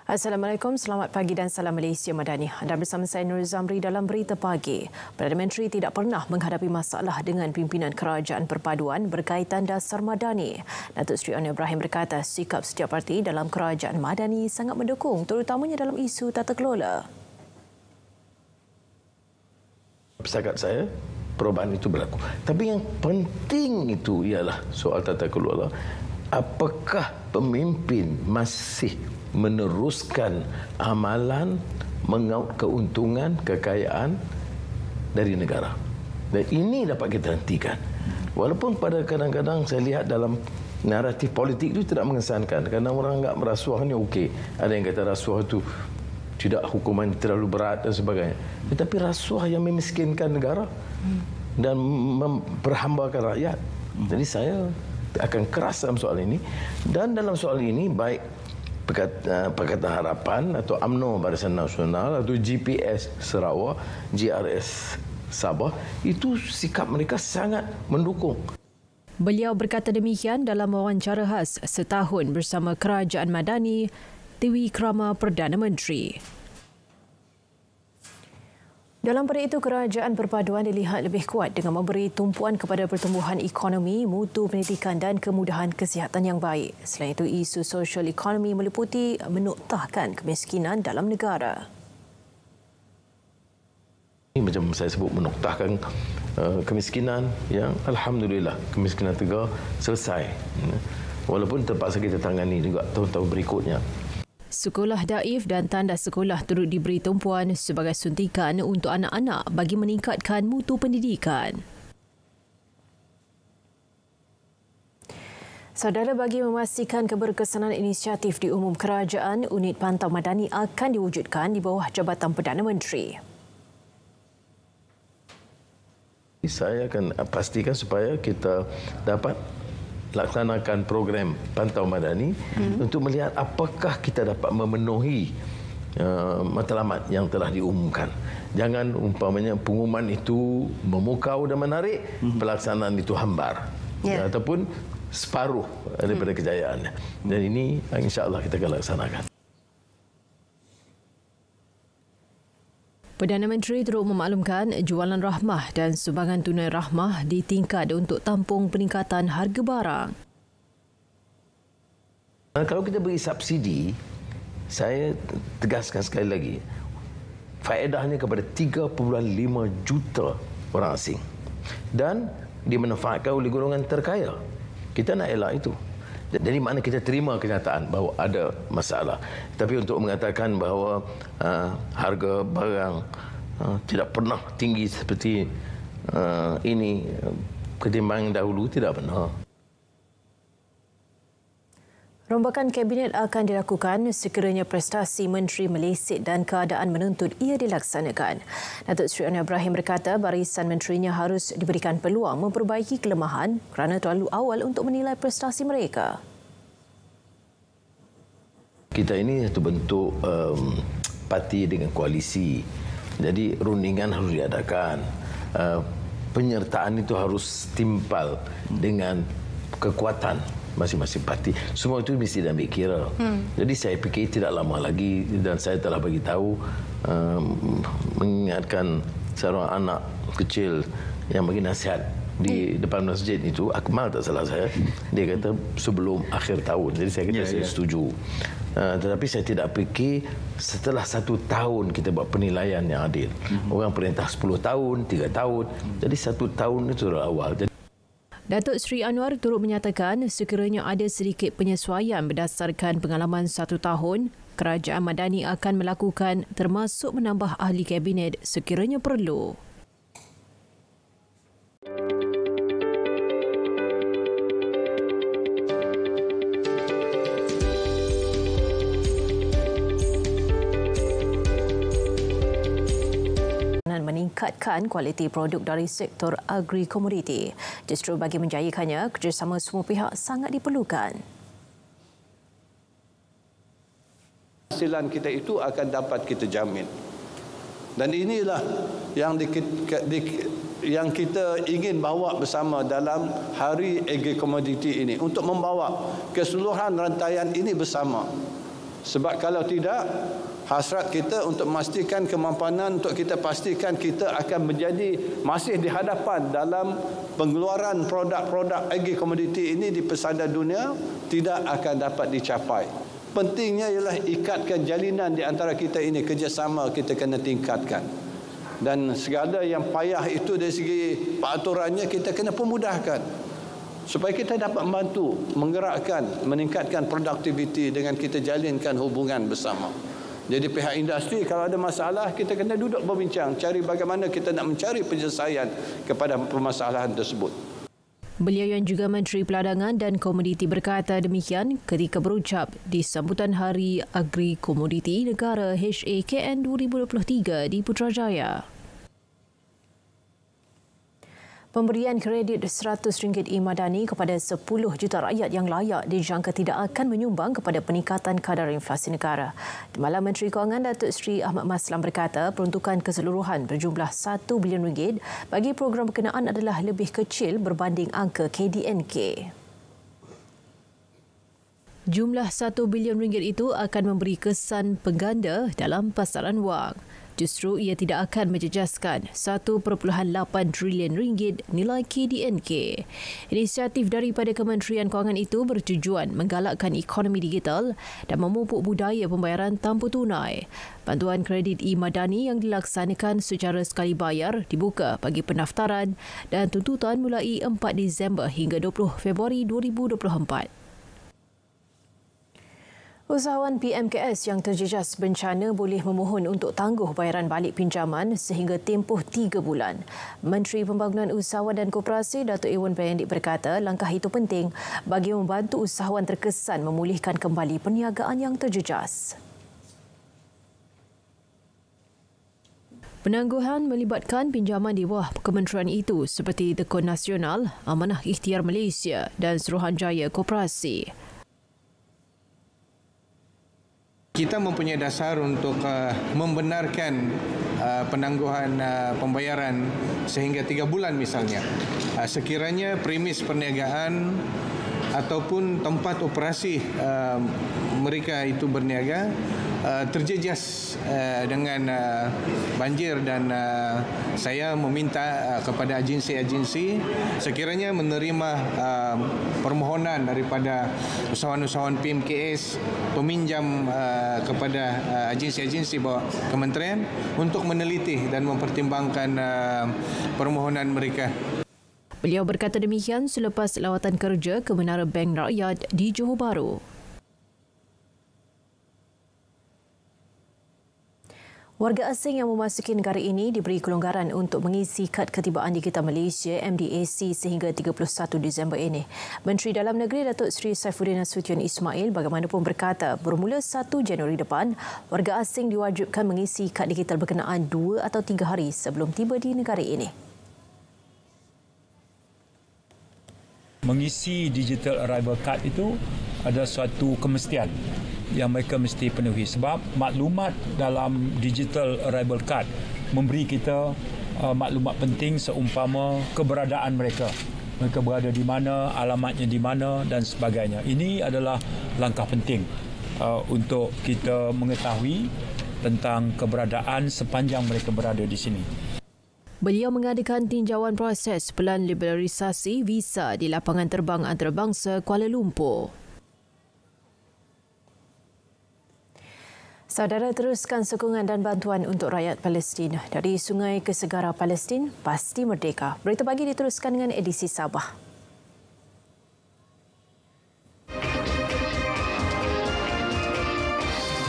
Assalamualaikum, selamat pagi dan salam Malaysia Madani. Anda bersama saya Nur Zamri dalam Berita Pagi. Perdana Menteri tidak pernah menghadapi masalah dengan pimpinan Kerajaan Perpaduan berkaitan dasar Madani. Datuk Seri Anwar Ibrahim berkata sikap setiap parti dalam Kerajaan Madani sangat mendukung, terutamanya dalam isu tata kelola. Setakat saya, perubahan itu berlaku. Tapi yang penting itu ialah soal tata kelola. Apakah pemimpin masih meneruskan amalan mengaut keuntungan, kekayaan dari negara? Dan ini dapat kita hentikan. Walaupun pada kadang-kadang saya lihat dalam naratif politik itu tidak mengesankan. Kerana orang anggap merasuah ni okey. Ada yang kata rasuah itu tidak hukuman terlalu berat dan sebagainya. Tetapi rasuah yang memiskinkan negara dan memperhambakan rakyat. Jadi saya akan keras dalam soal ini. Dan dalam soal ini baik Pakatan Harapan atau UMNO Barisan Nasional atau GPS Sarawak, GRS Sabah, itu sikap mereka sangat mendukung. Beliau berkata demikian dalam wawancara khas setahun bersama Kerajaan Madani Triwikrama Perdana Menteri. Dalam pada itu, Kerajaan Perpaduan dilihat lebih kuat dengan memberi tumpuan kepada pertumbuhan ekonomi, mutu pendidikan dan kemudahan kesihatan yang baik. Selain itu, isu sosial ekonomi meliputi menoktahkan kemiskinan dalam negara. Ini macam saya sebut menoktahkan kemiskinan yang alhamdulillah kemiskinan Tegar selesai. Walaupun terpaksa kita tangani juga tahun-tahun berikutnya. Sekolah daif dan tanda sekolah turut diberi tumpuan sebagai suntikan untuk anak-anak bagi meningkatkan mutu pendidikan. Saudara, bagi memastikan keberkesanan inisiatif di umum kerajaan, unit pantau madani akan diwujudkan di bawah Jabatan Perdana Menteri. Saya akan pastikan supaya kita dapat laksanakan program pantau madani untuk melihat apakah kita dapat memenuhi matlamat yang telah diumumkan. Jangan umpamanya pengumuman itu memukau dan menarik, pelaksanaan itu hambar ataupun separuh daripada kejayaannya. Dan ini insya-Allah kita akan laksanakan. Perdana Menteri turut memaklumkan jualan rahmah dan sumbangan tunai rahmah ditingkat untuk tampung peningkatan harga barang. Kalau kita beri subsidi, saya tegaskan sekali lagi, faedahnya kepada 3.5 juta orang asing dan dimanfaatkan oleh golongan terkaya. Kita nak elak itu. Jadi mana kita terima kenyataan bahawa ada masalah. Tapi untuk mengatakan bahawa harga barang tidak pernah tinggi seperti ini ketimbang dahulu, tidak benar. Rombakan Kabinet akan dilakukan sekiranya prestasi Menteri meleset dan keadaan menuntut ia dilaksanakan. Datuk Seri Anwar Ibrahim berkata barisan menterinya harus diberikan peluang memperbaiki kelemahan kerana terlalu awal untuk menilai prestasi mereka. Kita ini satu bentuk parti dengan koalisi. Jadi rundingan harus diadakan. Penyertaan itu harus timpal dengan kekuatan masing-masing parti. Semua itu mesti diambil kira. Jadi saya fikir tidak lama lagi dan saya telah bagi tahu mengingatkan seorang anak kecil yang bagi nasihat di depan masjid itu, Akmal tak salah saya, dia kata sebelum akhir tahun. Jadi saya kata saya setuju. Tetapi saya tidak fikir setelah 1 tahun kita buat penilaian yang adil. Orang perintah 10 tahun, 3 tahun. Jadi 1 tahun itu adalah awal. Datuk Seri Anwar turut menyatakan sekiranya ada sedikit penyesuaian berdasarkan pengalaman 1 tahun, Kerajaan Madani akan melakukan termasuk menambah ahli kabinet sekiranya perlu. Meningkatkan kualiti produk dari sektor agri-komoditi. Justru bagi menjayakannya, kerjasama semua pihak sangat diperlukan. Hasilan kita itu akan dapat kita jamin. Dan inilah yang kita ingin bawa bersama dalam Hari Agri Komoditi ini, untuk membawa keseluruhan rantaian ini bersama Sebab kalau tidak, hasrat kita untuk memastikan kemampanan, untuk kita pastikan kita akan menjadi masih di hadapan dalam pengeluaran produk-produk agri komoditi ini di pesada dunia tidak akan dapat dicapai. Pentingnya ialah ikatkan jalinan di antara kita ini, kerjasama kita kena tingkatkan. Dan segala yang payah itu dari segi peraturannya kita kena pemudahkan. Supaya kita dapat membantu, menggerakkan, meningkatkan produktiviti dengan kita jalinkan hubungan bersama. Jadi pihak industri kalau ada masalah, kita kena duduk berbincang, cari bagaimana kita nak mencari penyelesaian kepada permasalahan tersebut. Beliau yang juga Menteri Peladangan dan Komoditi berkata demikian ketika berucap di sambutan Hari Agri Komoditi Negara HAKN 2023 di Putrajaya. Pemberian kredit RM100 e-Madani kepada 10 juta rakyat yang layak dijangka tidak akan menyumbang kepada peningkatan kadar inflasi negara. Di Malam Menteri Kewangan Datuk Seri Ahmad Maslam berkata peruntukan keseluruhan berjumlah RM1 bilion bagi program berkenaan adalah lebih kecil berbanding angka KDNK. Jumlah RM1 bilion itu akan memberi kesan pengganda dalam pasaran wang. Justru ia tidak akan menjejaskan RM1.8 trilion nilai KDNK. Inisiatif daripada Kementerian Kewangan itu bertujuan menggalakkan ekonomi digital dan memupuk budaya pembayaran tanpa tunai. Bantuan kredit e-Madani yang dilaksanakan secara sekali bayar dibuka bagi pendaftaran dan tuntutan mulai 4 Disember hingga 20 Februari 2024. Usahawan PMKS yang terjejas bencana boleh memohon untuk tangguh bayaran balik pinjaman sehingga tempoh 3 bulan. Menteri Pembangunan Usahawan dan Koperasi Datuk Ewan Benedict berkata langkah itu penting bagi membantu usahawan terkesan memulihkan kembali perniagaan yang terjejas. Penangguhan melibatkan pinjaman di bawah kementerian itu seperti Tekun Nasional, Amanah Ikhtiar Malaysia dan Suruhanjaya Koperasi. Kita mempunyai dasar untuk membenarkan penangguhan pembayaran sehingga 3 bulan misalnya. Sekiranya premis perniagaan ataupun tempat operasi mereka itu berniaga terjejas dengan banjir dan saya meminta kepada agensi-agensi sekiranya menerima permohonan daripada usahawan-usahawan PMKS peminjam kepada agensi-agensi bawah kementerian untuk meneliti dan mempertimbangkan permohonan mereka. Beliau berkata demikian selepas lawatan kerja ke Menara Bank Rakyat di Johor Bahru. Warga asing yang memasuki negara ini diberi kelonggaran untuk mengisi kad ketibaan digital Malaysia MDAC sehingga 31 Disember ini. Menteri Dalam Negeri Datuk Seri Saifuddin Nasution Ismail bagaimanapun berkata bermula 1 Januari depan, warga asing diwajibkan mengisi kad digital berkenaan 2 atau 3 hari sebelum tiba di negara ini. Mengisi digital arrival card itu ada suatu kemestian yang mereka mesti penuhi sebab maklumat dalam digital arrival card memberi kita maklumat penting seumpama keberadaan mereka. Mereka berada di mana, alamatnya di mana dan sebagainya. Ini adalah langkah penting untuk kita mengetahui tentang keberadaan sepanjang mereka berada di sini. Beliau mengadakan tinjauan proses pelan liberalisasi visa di lapangan terbang antarabangsa Kuala Lumpur. Saudara, teruskan sokongan dan bantuan untuk rakyat Palestin. Dari sungai ke segara Palestin, pasti merdeka. Berita pagi diteruskan dengan edisi Sabah.